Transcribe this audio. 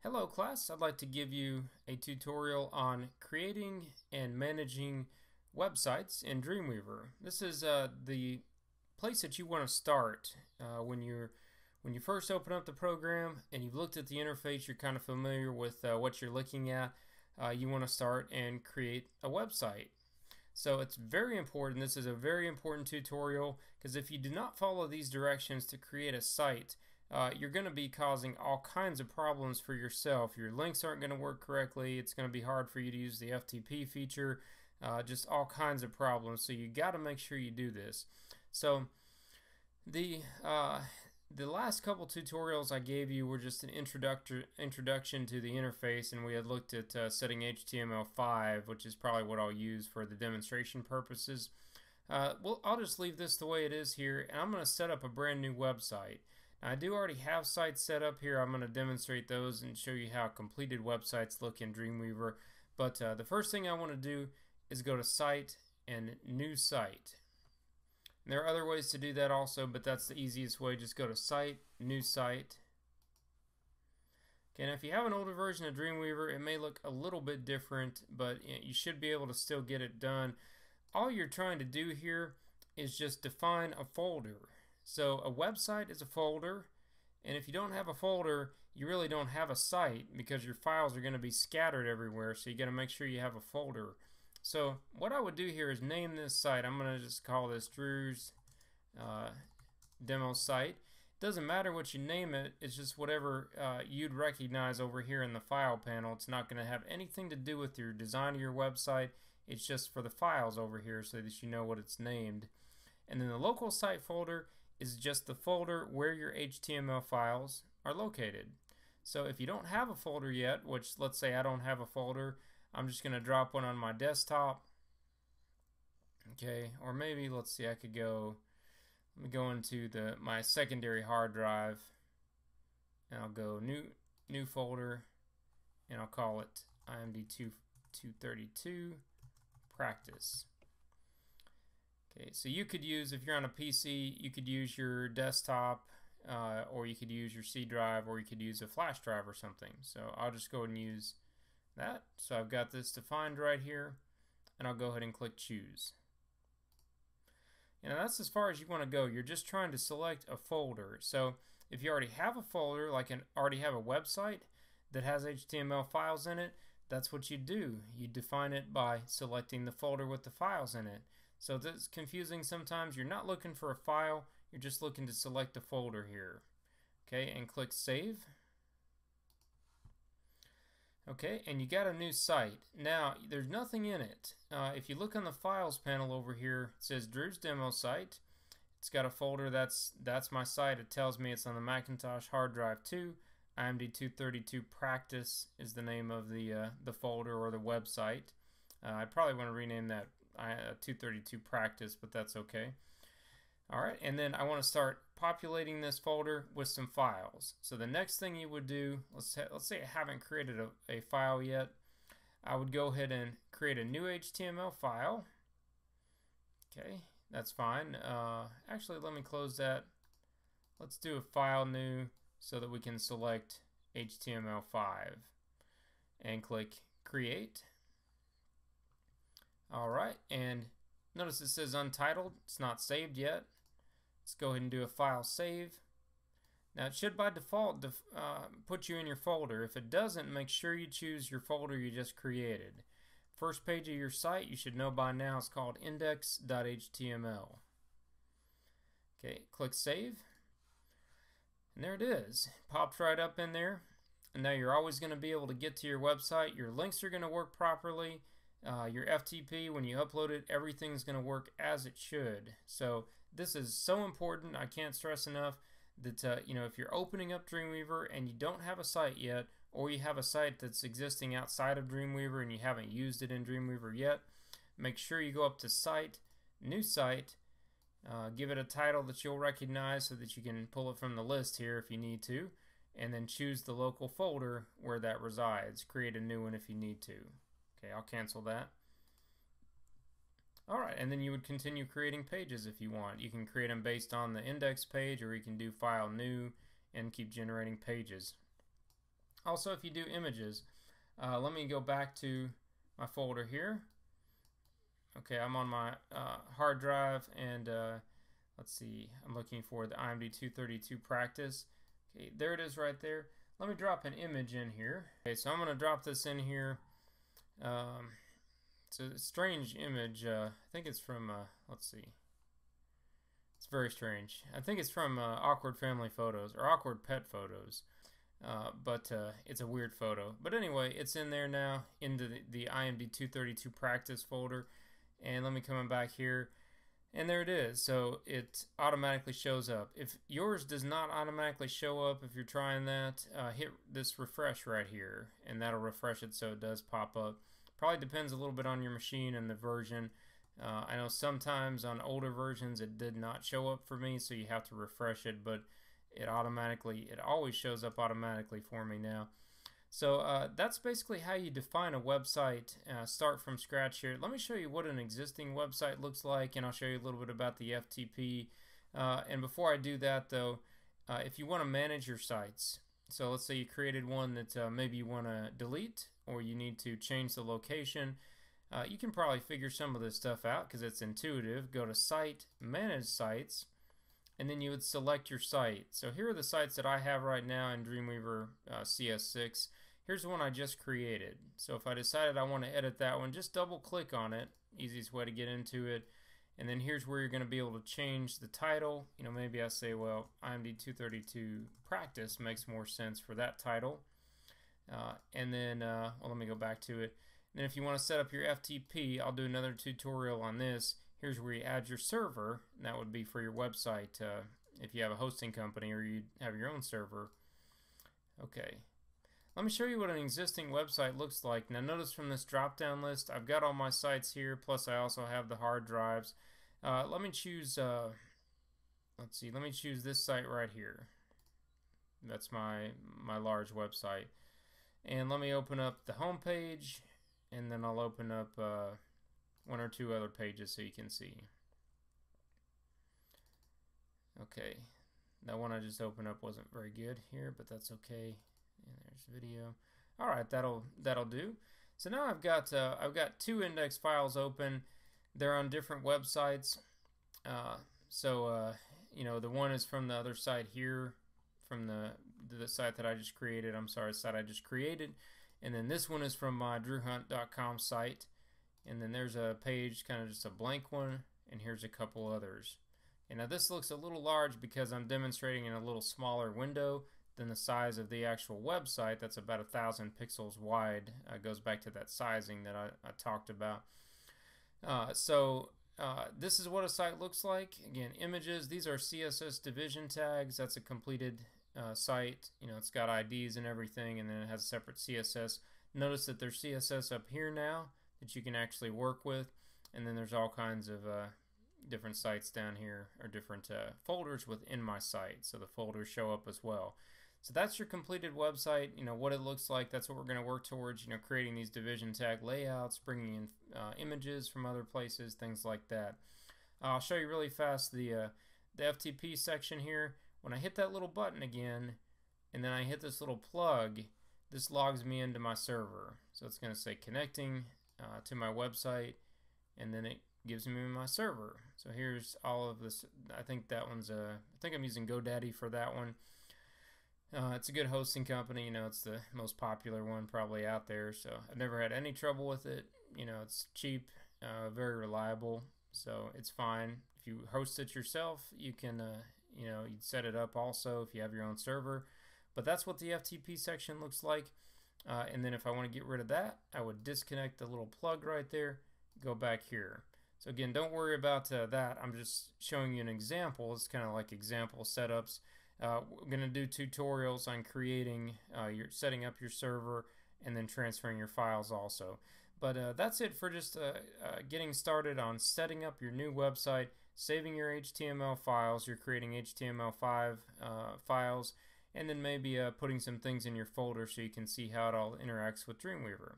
Hello class, I'd like to give you a tutorial on creating and managing websites in Dreamweaver. This is the place that you want to start when you first open up the program and you've looked at the interface, you're kind of familiar with what you're looking at. You want to start and create a website. So it's very important. This is a very important tutorial because if you do not follow these directions to create a site, you're going to be causing all kinds of problems for yourself. Your links aren't going to work correctly. It's going to be hard for you to use the FTP feature. Just all kinds of problems. So you got to make sure you do this. So the last couple tutorials I gave you were just an introduction to the interface, and we had looked at setting HTML5, which is probably what I'll use for the demonstration purposes. Well, I'll just leave this the way it is here, and I'm going to set up a brand new website. Now, I do already have sites set up here. I'm going to demonstrate those and show you how completed websites look in Dreamweaver. But the first thing I want to do is go to Site and New Site. And there are other ways to do that also, but that's the easiest way. Just go to Site, New Site. Okay, now if you have an older version of Dreamweaver, it may look a little bit different, but you should be able to still get it done. All you're trying to do here is just define a folder. So a website is a folder, and if you don't have a folder, you really don't have a site because your files are going to be scattered everywhere, so you got to make sure you have a folder. So what I would do here is name this site. I'm going to just call this Drew's demo site. It doesn't matter what you name it, it's just whatever you'd recognize over here in the file panel. It's not going to have anything to do with your design of your website. It's just for the files over here so that you know what it's named. And then the local site folder is just the folder where your HTML files are located. So if you don't have a folder yet, which let's say I don't have a folder, I'm just going to drop one on my desktop. Okay, or maybe let's see, I could go, let me go into my secondary hard drive, and I'll go new folder, and I'll call it IMD232 practice. Okay, so you could use, if you're on a PC, you could use your desktop, or you could use your C drive, or you could use a flash drive or something. So I'll just go ahead and use that. So I've got this defined right here, and I'll go ahead and click choose. And that's as far as you want to go. You're just trying to select a folder. So if you already have a folder, like already have a website that has HTML files in it, that's what you do. You define it by selecting the folder with the files in it. So that's confusing sometimes. You're not looking for a file, you're just looking to select a folder here. Okay, and click Save. Okay, and you got a new site. Now, there's nothing in it. If you look on the Files panel over here, it says Drew's Demo Site. It's got a folder, that's my site. It tells me it's on the Macintosh hard drive 2. IMD232 Practice is the name of the folder or the website. I probably want to rename that 232 Practice, but that's okay. Alright, and then I want to start populating this folder with some files. So the next thing you would do, let's say I haven't created a file yet, I would go ahead and create a new HTML file. Okay, that's fine. Actually, let me close that. Let's do a file new so that we can select HTML5 and click create. Alright, and notice it says untitled. It's not saved yet. Let's go ahead and do a file save. Now it should by default put you in your folder. If it doesn't, make sure you choose your folder you just created. First page of your site, you should know by now, is called index.html. Okay, click save. And there it is. Popped right up in there. And now you're always going to be able to get to your website. Your links are going to work properly. Your FTP, when you upload it, everything's going to work as it should. So this is so important. I can't stress enough that if you're opening up Dreamweaver and you don't have a site yet, or you have a site that's existing outside of Dreamweaver and you haven't used it in Dreamweaver yet, make sure you go up to Site, New Site, give it a title that you'll recognize so that you can pull it from the list here if you need to, and then choose the local folder where that resides. Create a new one if you need to. Okay, I'll cancel that. Alright, and then you would continue creating pages if you want. You can create them based on the index page, or you can do file new and keep generating pages. Also, if you do images, let me go back to my folder here. Okay, I'm on my hard drive, and let's see, I'm looking for the IMD 232 practice. Okay, there it is right there. Let me drop an image in here. Okay, so I'm going to drop this in here. It's a strange image. I think it's from, let's see. It's very strange. I think it's from Awkward Family Photos or Awkward Pet Photos. But it's a weird photo. But anyway, it's in there now into the IMD 232 practice folder. And let me come back here. And there it is. So it automatically shows up. If yours does not automatically show up, if you're trying that, hit this refresh right here. And that'll refresh it so it does pop up. Probably depends a little bit on your machine and the version. I know sometimes on older versions it did not show up for me, so you have to refresh it, but it always shows up automatically for me now. So that's basically how you define a website, start from scratch here. Let me show you what an existing website looks like, and I'll show you a little bit about the FTP. And before I do that though, if you want to manage your sites, so let's say you created one that maybe you want to delete, or you need to change the location, you can probably figure some of this stuff out because it's intuitive. Go to Site, Manage Sites, and then you would select your site. So here are the sites that I have right now in Dreamweaver CS6. Here's the one I just created. So if I decided I want to edit that one, just double click on it. Easiest way to get into it. And then here's where you're going to be able to change the title. You know, maybe I say, well, IMD 232 Practice makes more sense for that title. And then, well, let me go back to it. And then if you want to set up your FTP, I'll do another tutorial on this. Here's where you add your server, and that would be for your website if you have a hosting company or you have your own server. Okay, let me show you what an existing website looks like. Now notice from this drop-down list, I've got all my sites here, plus I also have the hard drives. Let me choose, let's see, let me choose this site right here. That's my large website. And let me open up the home page, and then I'll open up one or two other pages so you can see. Okay, that one I just opened up wasn't very good here, but that's okay. And there's video. All right, that'll do. So now I've got two index files open. They're on different websites. You know, the one is from the other site here, from the site that I just created. I'm sorry, the site I just created. And then this one is from my drewhunt.com site. And then there's a page, kind of just a blank one, and here's a couple others. And now this looks a little large because I'm demonstrating in a little smaller window than the size of the actual website. That's about 1,000 pixels wide. Goes back to that sizing that I talked about. This is what a site looks like. Again, images, these are CSS division tags. That's a completed site. You know, it's got IDs and everything, and then it has a separate CSS. Notice that there's CSS up here now that you can actually work with, and then there's all kinds of different sites down here, or different folders within my site, so the folders show up as well. So that's your completed website. You know what it looks like. That's what we're going to work towards. You know, creating these division tag layouts, bringing in images from other places, things like that. I'll show you really fast the FTP section here. When I hit that little button again, and then I hit this little plug, this logs me into my server. So it's going to say connecting to my website, and then it gives me my server. So here's all of this. I think that one's I think I'm using GoDaddy for that one. It's a good hosting company. You know, it's the most popular one probably out there. So I've never had any trouble with it. You know, it's cheap, very reliable. So it's fine. If you host it yourself, you can, you know, you'd set it up also if you have your own server. But that's what the FTP section looks like. And then if I want to get rid of that, I would disconnect the little plug right there, go back here. So again, don't worry about that. I'm just showing you an example. It's kind of like example setups. We're going to do tutorials on creating, setting up your server, and then transferring your files also. But that's it for just getting started on setting up your new website, saving your HTML files. You're creating HTML5 files, and then maybe putting some things in your folder so you can see how it all interacts with Dreamweaver.